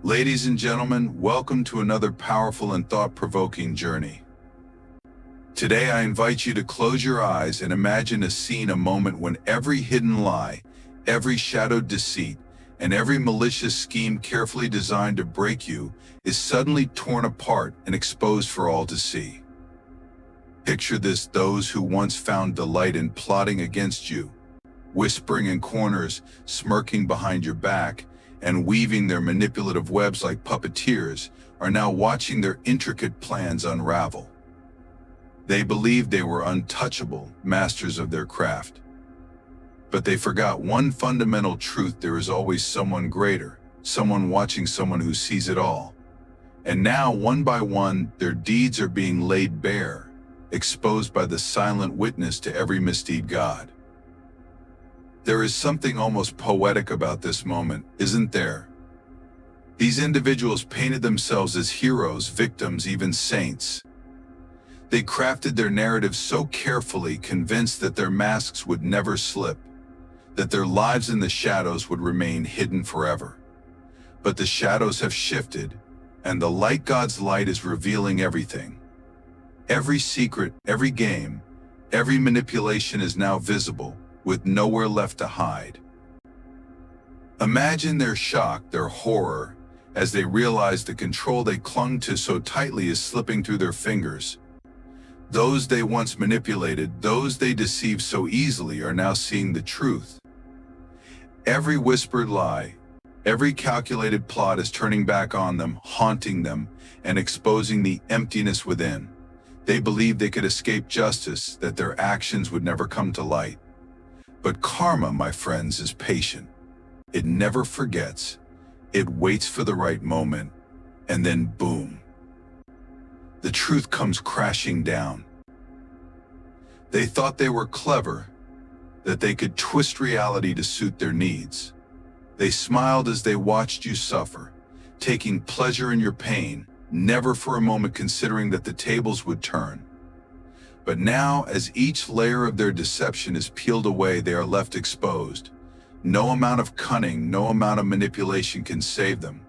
Ladies and gentlemen, welcome to another powerful and thought-provoking journey. Today I invite you to close your eyes and imagine a moment when every hidden lie, every shadowed deceit, and every malicious scheme carefully designed to break you is suddenly torn apart and exposed for all to see. Picture this: those who once found delight in plotting against you, whispering in corners, smirking behind your back, and weaving their manipulative webs like puppeteers, are now watching their intricate plans unravel. They believed they were untouchable, masters of their craft. But they forgot one fundamental truth: there is always someone greater, someone watching, someone who sees it all. And now, one by one, their deeds are being laid bare, exposed by the silent witness to every misdeed. God. There is something almost poetic about this moment, isn't there? These individuals painted themselves as heroes, victims, even saints. They crafted their narratives so carefully, convinced that their masks would never slip, that their lives in the shadows would remain hidden forever. But the shadows have shifted, and the light, God's light, is revealing everything. Every secret, every game, every manipulation is now visible, with nowhere left to hide. Imagine their shock, their horror, as they realize the control they clung to so tightly is slipping through their fingers. Those they once manipulated, those they deceived so easily, are now seeing the truth. Every whispered lie, every calculated plot is turning back on them, haunting them, and exposing the emptiness within. They believed they could escape justice, that their actions would never come to light. But karma, my friends, is patient. It never forgets. It waits for the right moment, and then boom, the truth comes crashing down. They thought they were clever, that they could twist reality to suit their needs. They smiled as they watched you suffer, taking pleasure in your pain, never for a moment considering that the tables would turn. But now, as each layer of their deception is peeled away, they are left exposed. No amount of cunning, no amount of manipulation can save them.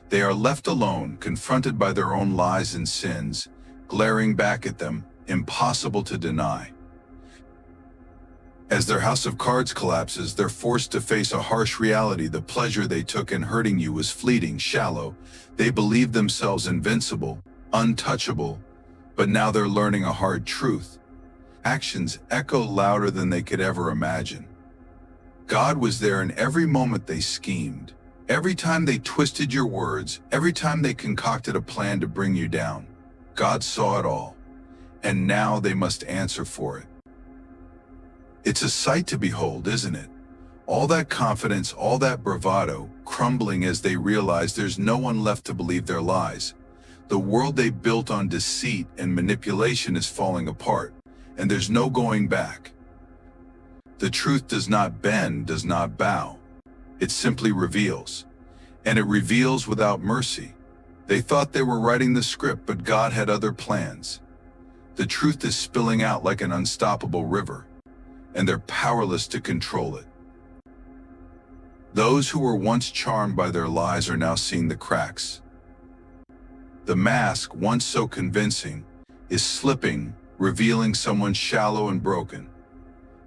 They are left alone, confronted by their own lies and sins, glaring back at them, impossible to deny. As their house of cards collapses, they're forced to face a harsh reality. The pleasure they took in hurting you was fleeting, shallow. They believed themselves invincible, untouchable. But now they're learning a hard truth. Actions echo louder than they could ever imagine. God was there in every moment they schemed, every time they twisted your words, every time they concocted a plan to bring you down. God saw it all, and now they must answer for it. It's a sight to behold, isn't it? All that confidence, all that bravado, crumbling as they realize there's no one left to believe their lies. The world they built on deceit and manipulation is falling apart, and there's no going back. The truth does not bend, does not bow. It simply reveals. And it reveals without mercy. They thought they were writing the script, but God had other plans. The truth is spilling out like an unstoppable river, and they're powerless to control it. Those who were once charmed by their lies are now seeing the cracks. The mask, once so convincing, is slipping, revealing someone shallow and broken.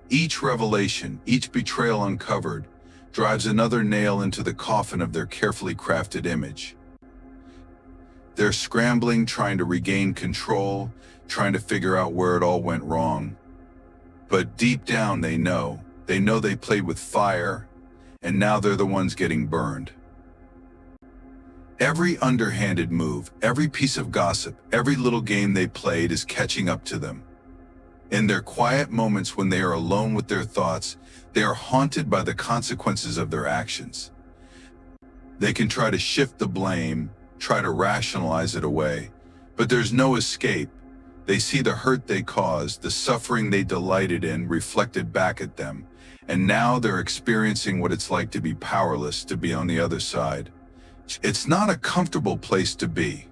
Each revelation, each betrayal uncovered, drives another nail into the coffin of their carefully crafted image. They're scrambling, trying to regain control, trying to figure out where it all went wrong. But deep down they know they played with fire, and now they're the ones getting burned. Every underhanded move, every piece of gossip, every little game they played is catching up to them. In their quiet moments when they are alone with their thoughts, they are haunted by the consequences of their actions. They can try to shift the blame, try to rationalize it away, but there's no escape. They see the hurt they caused, the suffering they delighted in reflected back at them, and now they're experiencing what it's like to be powerless, to be on the other side. It's not a comfortable place to be.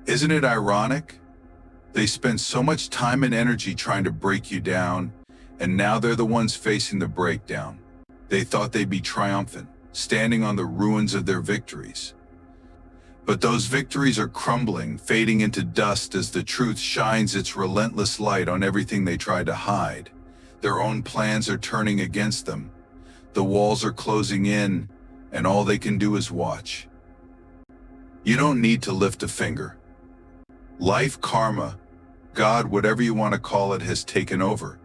Isn't it ironic? They spent so much time and energy trying to break you down, and now they're the ones facing the breakdown. They thought they'd be triumphant, standing on the ruins of their victories. But those victories are crumbling, fading into dust as the truth shines its relentless light on everything they tried to hide. Their own plans are turning against them. The walls are closing in, and all they can do is watch. You don't need to lift a finger. Life, karma, God, whatever you want to call it, has taken over.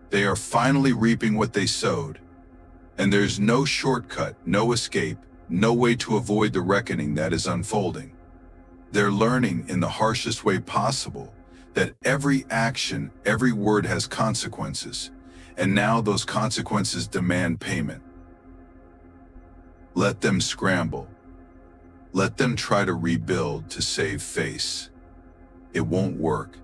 They are finally reaping what they sowed. And there's no shortcut, no escape, no way to avoid the reckoning that is unfolding. They're learning in the harshest way possible that every action, every word has consequences, and now those consequences demand payment. Let them scramble. Let them try to rebuild, to save face. It won't work.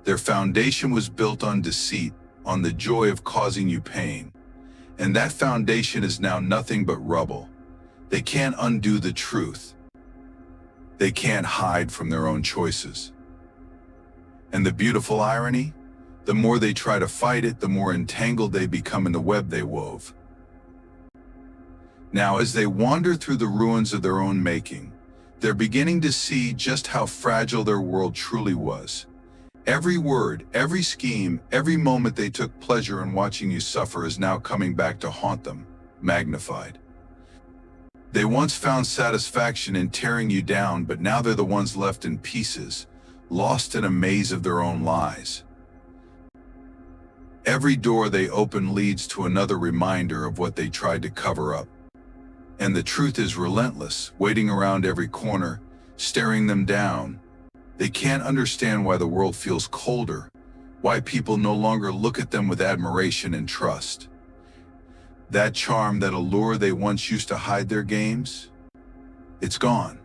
Their foundation was built on deceit, on the joy of causing you pain, and that foundation is now nothing but rubble. They can't undo the truth. They can't hide from their own choices. And the beautiful irony? The more they try to fight it, the more entangled they become in the web they wove. Now, as they wander through the ruins of their own making, they're beginning to see just how fragile their world truly was. Every word, every scheme, every moment they took pleasure in watching you suffer is now coming back to haunt them, magnified. They once found satisfaction in tearing you down, but now they're the ones left in pieces, lost in a maze of their own lies. Every door they open leads to another reminder of what they tried to cover up. And the truth is relentless, waiting around every corner, staring them down. They can't understand why the world feels colder, why people no longer look at them with admiration and trust. That charm, that allure they once used to hide their games, it's gone.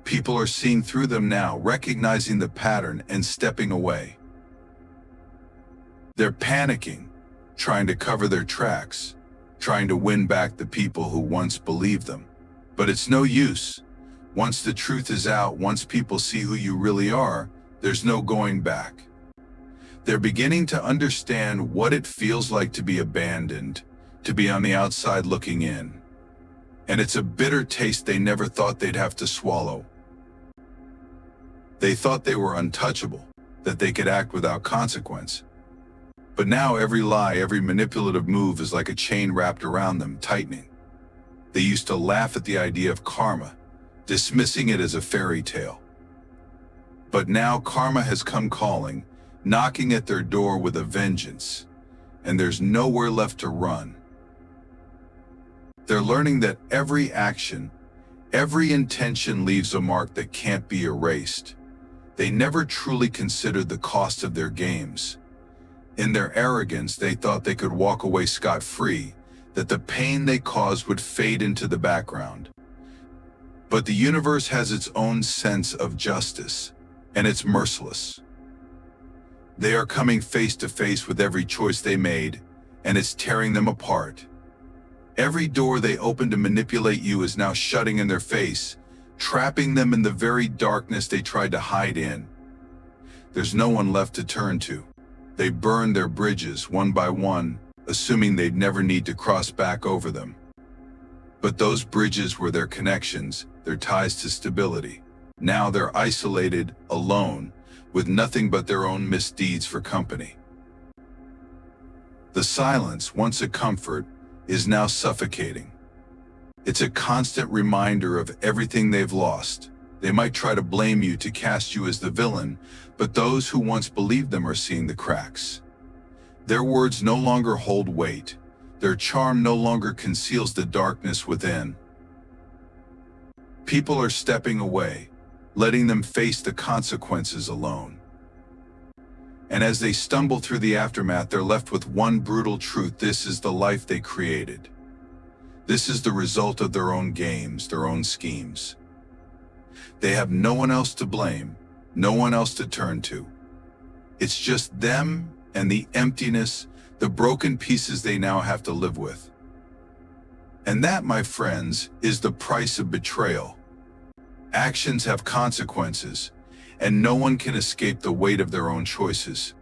People are seeing through them now, recognizing the pattern and stepping away. They're panicking, trying to cover their tracks, trying to win back the people who once believed them. But it's no use. Once the truth is out, once people see who you really are, there's no going back. They're beginning to understand what it feels like to be abandoned, to be on the outside looking in. And it's a bitter taste they never thought they'd have to swallow. They thought they were untouchable, that they could act without consequence. But now every lie, every manipulative move is like a chain wrapped around them, tightening. They used to laugh at the idea of karma, dismissing it as a fairy tale. But now karma has come calling, knocking at their door with a vengeance, and there's nowhere left to run. They're learning that every action, every intention leaves a mark that can't be erased. They never truly considered the cost of their games. In their arrogance, they thought they could walk away scot-free, that the pain they caused would fade into the background. But the universe has its own sense of justice, and it's merciless. They are coming face to face with every choice they made, and it's tearing them apart. Every door they open to manipulate you is now shutting in their face, trapping them in the very darkness they tried to hide in. There's no one left to turn to. They burned their bridges one by one, assuming they'd never need to cross back over them. But those bridges were their connections, their ties to stability. Now they're isolated, alone, with nothing but their own misdeeds for company. The silence, once a comfort, is now suffocating. It's a constant reminder of everything they've lost. They might try to blame you, to cast you as the villain, but those who once believed them are seeing the cracks. Their words no longer hold weight. Their charm no longer conceals the darkness within. People are stepping away, letting them face the consequences alone. And as they stumble through the aftermath, they're left with one brutal truth: this is the life they created. This is the result of their own games, their own schemes. They have no one else to blame, no one else to turn to. It's just them and the emptiness, the broken pieces they now have to live with. And that, my friends, is the price of betrayal. Actions have consequences, and no one can escape the weight of their own choices.